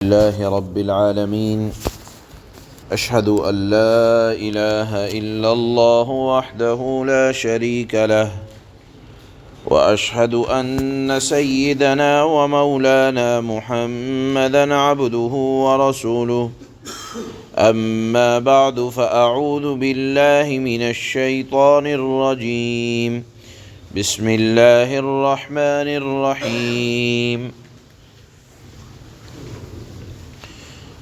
لله رب العالمين أشهد أن لا إله إلا الله وحده لا شريك له وأشهد أن سيدنا ومولانا محمدا عبده ورسوله أما بعد فأعوذ بالله من الشيطان الرجيم بسم الله الرحمن الرحيم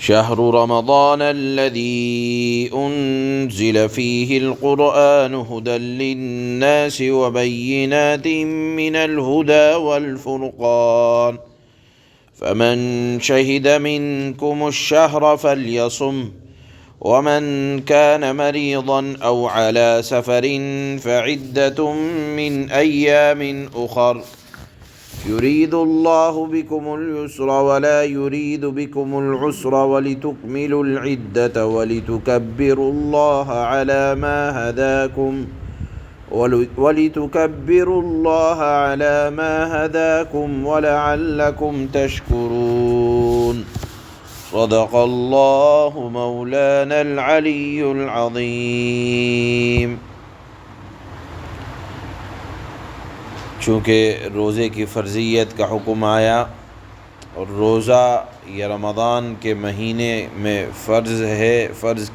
شهر رمضان الذي أنزل فيه القرآن هدى للناس وبينات من الهدى والفرقان فمن شهد منكم الشهر فليصم ومن كان مريضا أو على سفر فعدة من أيام أخر يريد الله بكم اليسر ولا يريد بكم العسر ولتكملوا العدة ولتكبروا الله على ما هداكم ولعلكم تشكرون صدق الله مولانا العلي العظيم۔ چونکہ روزے کی فرضیت کا حکم آیا اور روزہ یہ رمضان کے مہینے میں فرض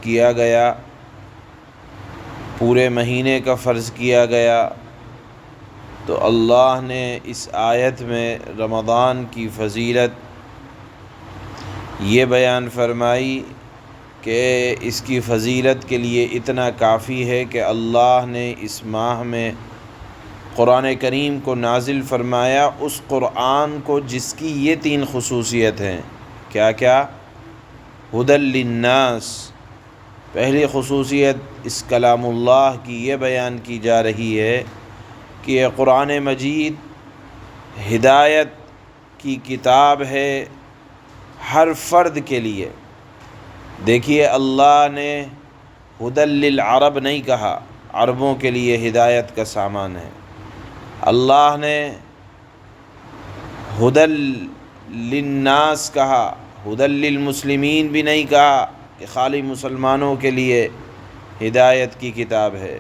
کیا گیا، پورے مہینے کا فرض کیا گیا، تو اللہ نے اس آیت میں رمضان کی فضیلت یہ بیان فرمائی کہ اس کی فضیلت کے لیے اتنا کافی ہے کہ اللہ نے اس ماہ میں قرآن کریم کو نازل فرمایا، اس قرآن کو جس کی یہ 3 خصوصیت ہیں۔ کیا کیا؟ ہدی للناس، پہلی خصوصیت اس کلام اللہ کی یہ بیان کی جا رہی ہے کہ یہ قرآن مجید ہدایت کی کتاب ہے ہر فرد کے لیے۔ دیکھیے، اللہ نے ہدی للعرب نہیں کہا، عربوں کے لیے ہدایت کا سامان ہے۔ اللہ نے ہدی للناس کہا، ہدی للمسلمین بھی نہیں کہا کہ خالی مسلمانوں کے لیے ہدایت کی کتاب ہے،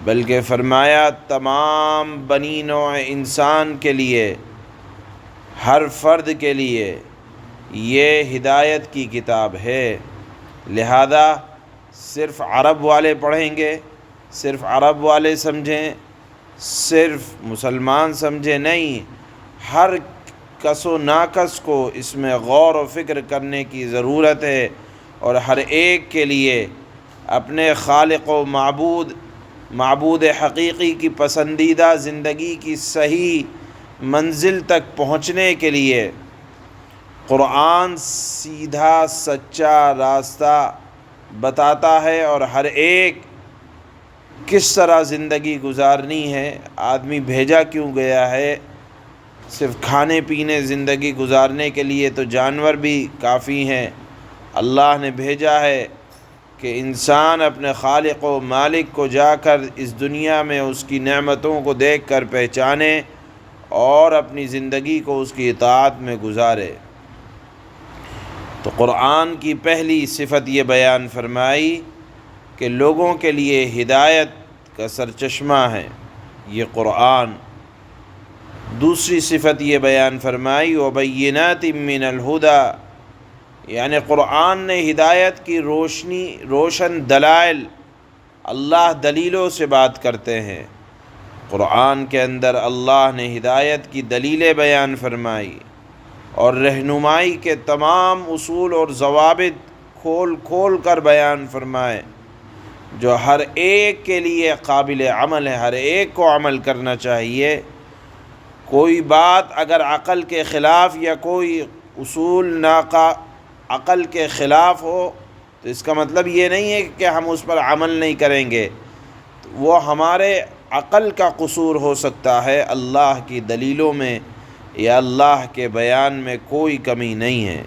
بلکہ فرمایا تمام بنی نوع انسان کے لیے، ہر فرد کے لیے یہ ہدایت کی کتاب ہے۔ لہذا صرف عرب والے پڑھیں گے، صرف عرب والے سمجھیں، صرف مسلمان سمجھے نہیں، ہر کس و ناکس کو اس میں غور و فکر کرنے کی ضرورت ہے، اور ہر ایک کے لیے اپنے خالق و معبود حقیقی کی پسندیدہ زندگی کی صحیح منزل تک پہنچنے کے لیے قرآن سیدھا سچا راستہ بتاتا ہے، اور ہر ایک کس طرح زندگی گزارنی ہے۔ آدمی بھیجا کیوں گیا ہے؟ صرف کھانے پینے زندگی گزارنے کے لیے تو جانور بھی کافی ہیں۔ اللہ نے بھیجا ہے کہ انسان اپنے خالق و مالک کو جا کر اس دنیا میں اس کی نعمتوں کو دیکھ کر پہچانے اور اپنی زندگی کو اس کی اطاعت میں گزارے۔ تو قرآن کی پہلی صفت یہ بیان فرمائی کہ لوگوں کے لیے ہدایت کا سرچشمہ ہے یہ قرآن۔ دوسری صفت یہ بیان فرمائی وبینات من الہدی، یعنی قرآن نے ہدایت کی روشن دلائل، اللہ دلیلوں سے بات کرتے ہیں۔ قرآن کے اندر اللہ نے ہدایت کی دلیلیں بیان فرمائی اور رہنمائی کے تمام اصول اور ضوابط کھول کر بیان فرمائے، جو ہر ایک کے لیے قابل عمل ہے، ہر ایک کو عمل کرنا چاہیے۔ کوئی بات اگر عقل کے خلاف یا کوئی اصول عقل کے خلاف ہو تو اس کا مطلب یہ نہیں ہے کہ ہم اس پر عمل نہیں کریں گے، وہ ہمارے عقل کا قصور ہو سکتا ہے۔ اللہ کی دلیلوں میں یا اللہ کے بیان میں کوئی کمی نہیں ہے۔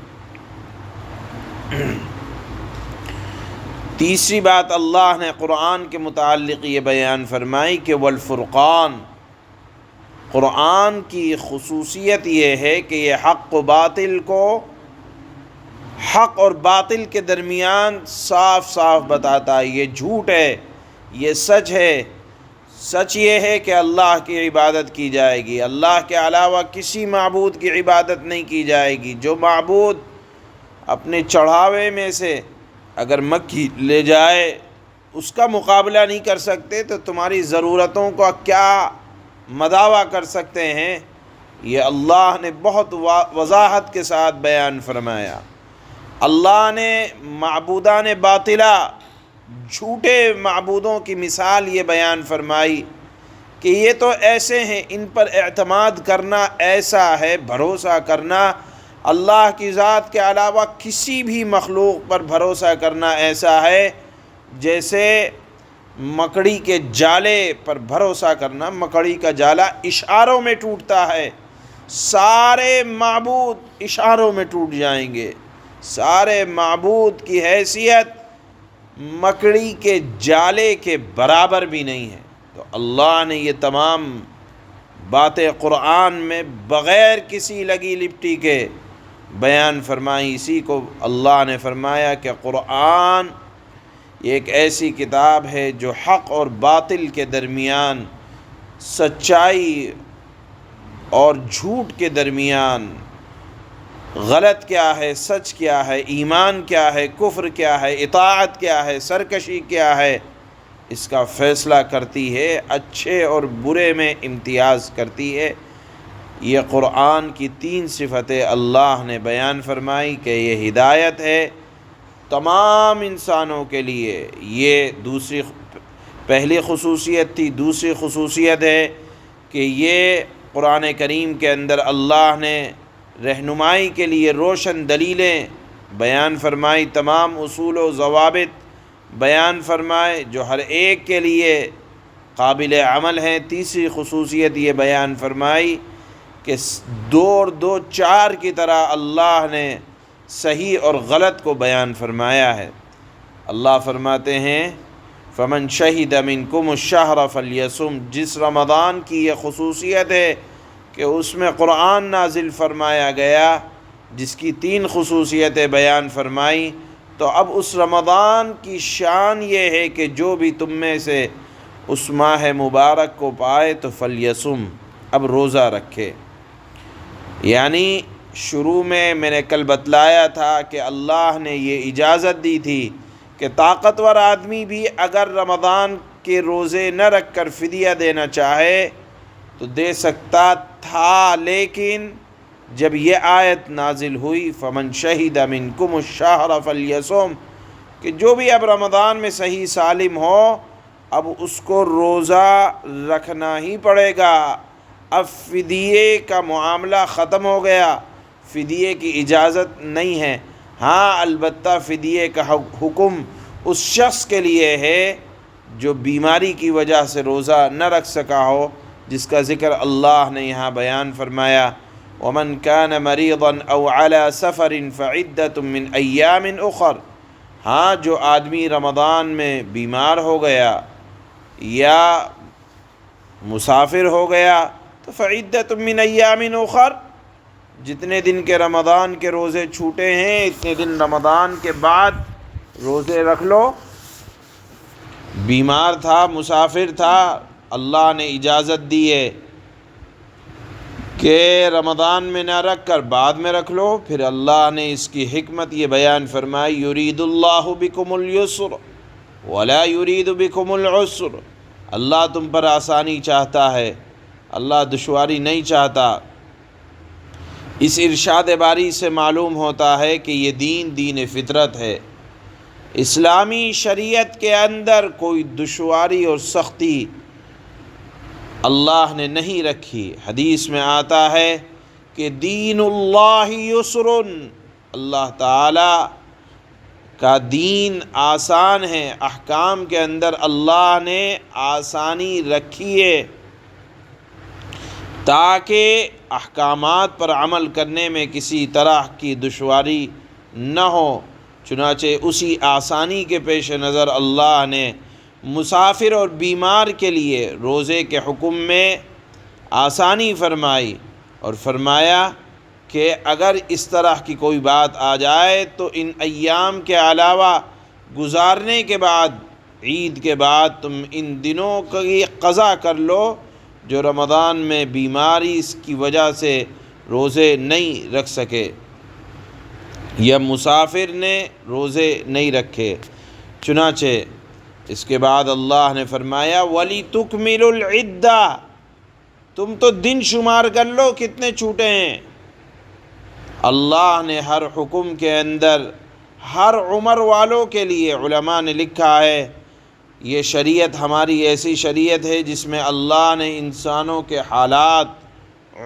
تیسری بات اللہ نے قرآن کے متعلق یہ بیان فرمائی کہ والفرقان، قرآن کی خصوصیت یہ ہے کہ یہ حق و باطل کو حق اور باطل کے درمیان صاف صاف بتاتا ہے یہ جھوٹ ہے، یہ سچ ہے۔ سچ یہ ہے کہ اللہ کی عبادت کی جائے گی، اللہ کے علاوہ کسی معبود کی عبادت نہیں کی جائے گی۔ جو معبود اپنے چڑھاوے میں سے اگر مکھی لے جائے اس کا مقابلہ نہیں کر سکتے تو تمہاری ضرورتوں کا کیا مداوع کر سکتے ہیں؟ یہ اللہ نے بہت وضاحت کے ساتھ بیان فرمایا۔ اللہ نے معبودان باطلہ، جھوٹے معبودوں کی مثال یہ بیان فرمائی کہ یہ تو ایسے ہیں، ان پر اعتماد کرنا ایسا ہے، بھروسہ کرنا اللہ کی ذات کے علاوہ کسی بھی مخلوق پر بھروسہ کرنا ایسا ہے جیسے مکڑی کے جالے پر بھروسہ کرنا۔ مکڑی کا جالا اشاروں میں ٹوٹتا ہے، سارے معبود اشاروں میں ٹوٹ جائیں گے، سارے معبود کی حیثیت مکڑی کے جالے کے برابر بھی نہیں ہے۔ تو اللہ نے یہ تمام باتیں قرآن میں بغیر کسی لگی لپٹی کے بیان فرمائی۔ اسی کو اللہ نے فرمایا کہ قرآن یہ ایک ایسی کتاب ہے جو حق اور باطل کے درمیان، سچائی اور جھوٹ کے درمیان، غلط کیا ہے، سچ کیا ہے، ایمان کیا ہے، کفر کیا ہے، اطاعت کیا ہے، سرکشی کیا ہے، اس کا فیصلہ کرتی ہے، اچھے اور برے میں امتیاز کرتی ہے۔ یہ قرآن کی 3 صفتیں اللہ نے بیان فرمائی کہ یہ ہدایت ہے تمام انسانوں کے لیے۔ یہ پہلی خصوصیت تھی۔ دوسری خصوصیت ہے کہ یہ قرآن کریم کے اندر اللہ نے رہنمائی کے لیے روشن دلیلیں بیان فرمائی، تمام اصول و ضوابط بیان فرمائے جو ہر ایک کے لیے قابل عمل ہیں۔ تیسری خصوصیت یہ بیان فرمائی کہ 2 اور 2 4 کی طرح اللہ نے صحیح اور غلط کو بیان فرمایا ہے۔ اللہ فرماتے ہیں فمن شہد منکم الشہر فلیصم، جس رمضان کی یہ خصوصیت ہے کہ اس میں قرآن نازل فرمایا گیا، جس کی 3 خصوصیتیں بیان فرمائی، تو اب اس رمضان کی شان یہ ہے کہ جو بھی تم میں سے اس ماہ مبارک کو پائے تو فلیصم، اب روزہ رکھے۔ یعنی شروع میں نے کل بتلایا تھا کہ اللہ نے یہ اجازت دی تھی کہ طاقتور آدمی بھی اگر رمضان کے روزے نہ رکھ کر فدیہ دینا چاہے تو دے سکتا تھا، لیکن جب یہ آیت نازل ہوئی فمن شہد منکم الشہر فلیصم، کہ جو بھی اب رمضان میں صحیح سالم ہو اب اس کو روزہ رکھنا ہی پڑے گا۔ اب فدیے کا معاملہ ختم ہو گیا، فدیے کی اجازت نہیں ہے۔ ہاں البتہ فدیے کا حکم اس شخص کے لیے ہے جو بیماری کی وجہ سے روزہ نہ رکھ سکا ہو، جس کا ذکر اللہ نے یہاں بیان فرمایا وَمَنْ كَانَ مَرِيضًا أَوْ عَلَى سَفَرٍ فَعِدَّةٌ مِّنْ أَيَّامٍ أُخَرَ، ہاں جو آدمی رمضان میں بیمار ہو گیا یا مسافر ہو گیا تو فَعِدَّةٌ مِّنْ أَيَّامٍ أُخَرَ، جتنے دن کے رمضان کے روزے چھوٹے ہیں اتنے دن رمضان کے بعد روزے رکھ لو۔ بیمار تھا، مسافر تھا، اللہ نے اجازت دی ہے کہ رمضان میں نہ رکھ کر بعد میں رکھ لو۔ پھر اللہ نے اس کی حکمت یہ بیان فرمائی یرید اللہ بکم اليسر ولا یرید بکم العسر، اللہ تم پر آسانی چاہتا ہے، اللہ دشواری نہیں چاہتا۔ اس ارشاد باری سے معلوم ہوتا ہے کہ یہ دین فطرت ہے، اسلامی شریعت کے اندر کوئی دشواری اور سختی اللہ نے نہیں رکھی۔ حدیث میں آتا ہے کہ دین اللہ یسر، اللہ تعالی کا دین آسان ہے، احکام کے اندر اللہ نے آسانی رکھی ہے تاکہ احکامات پر عمل کرنے میں کسی طرح کی دشواری نہ ہو۔ چنانچہ اسی آسانی کے پیش نظر اللہ نے مسافر اور بیمار کے لیے روزے کے حکم میں آسانی فرمائی اور فرمایا کہ اگر اس طرح کی کوئی بات آ جائے تو ان ایام کے علاوہ گزارنے کے بعد، عید کے بعد تم ان دنوں کی قضا کر لو جو رمضان میں بیماری اس کی وجہ سے روزے نہیں رکھ سکے یا مسافر نے روزے نہیں رکھے۔ چنانچہ اس کے بعد اللہ نے فرمایا وَلِتُكْمِلُوا الْعِدَّةَ، تم تو دن شمار کر لو کتنے چھوٹے ہیں۔ اللہ نے ہر حکم کے اندر ہر عمر والوں کے لیے، علماء نے لکھا ہے یہ شریعت ہماری ایسی شریعت ہے جس میں اللہ نے انسانوں کے حالات،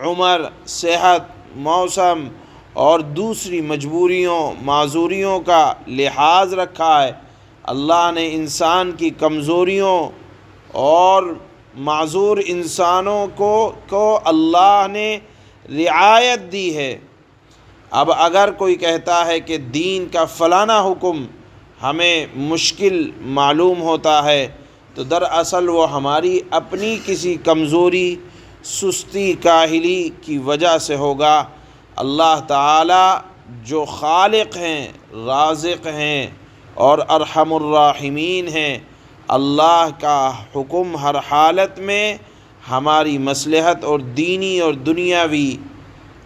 عمر، صحت، موسم اور دوسری مجبوریوں، معذوریوں کا لحاظ رکھا ہے۔ اللہ نے انسان کی کمزوریوں اور معذور انسانوں کو اللہ نے رعایت دی ہے۔ اب اگر کوئی کہتا ہے کہ دین کا فلانا حکم ہمیں مشکل معلوم ہوتا ہے تو دراصل وہ ہماری اپنی کسی کمزوری، سستی، کاہلی کی وجہ سے ہوگا۔ اللہ تعالی جو خالق ہیں، رازق ہیں اور ارحم الراحمین ہیں، اللہ کا حکم ہر حالت میں ہماری مصلحت اور دینی اور دنیاوی،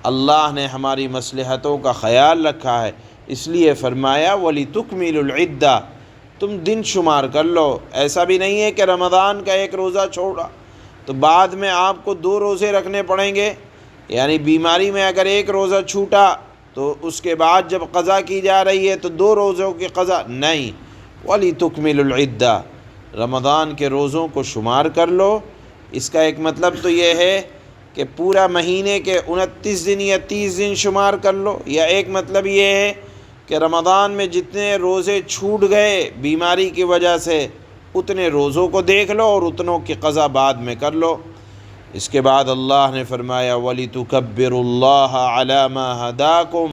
اللہ نے ہماری مصلحتوں کا خیال رکھا ہے، اس لیے فرمایا وَلِتُكْمِلُوا الْعِدَّةَ، تم دن شمار کر لو۔ ایسا بھی نہیں ہے کہ رمضان کا ایک روزہ چھوڑا تو بعد میں آپ کو 2 روزے رکھنے پڑیں گے، یعنی بیماری میں اگر ایک روزہ چھوٹا تو اس کے بعد جب قضا کی جا رہی ہے تو 2 روزوں کی قضا نہیں۔ وَلِتُكْمِلُوا الْعِدَّةَ، رمضان کے روزوں کو شمار کر لو۔ اس کا ایک مطلب تو یہ ہے کہ پورا مہینے کے 29 دن یا 30 دن شمار کر لو، یا ایک مطلب یہ ہے کہ رمضان میں جتنے روزے چھوٹ گئے بیماری کی وجہ سے اتنے روزوں کو دیکھ لو اور اتنوں کی قضا بعد میں کر لو۔ اس کے بعد اللہ نے فرمایا وَلِتُكَبِّرُوا اللَّهَ عَلَى مَا هَدَاكُمْ،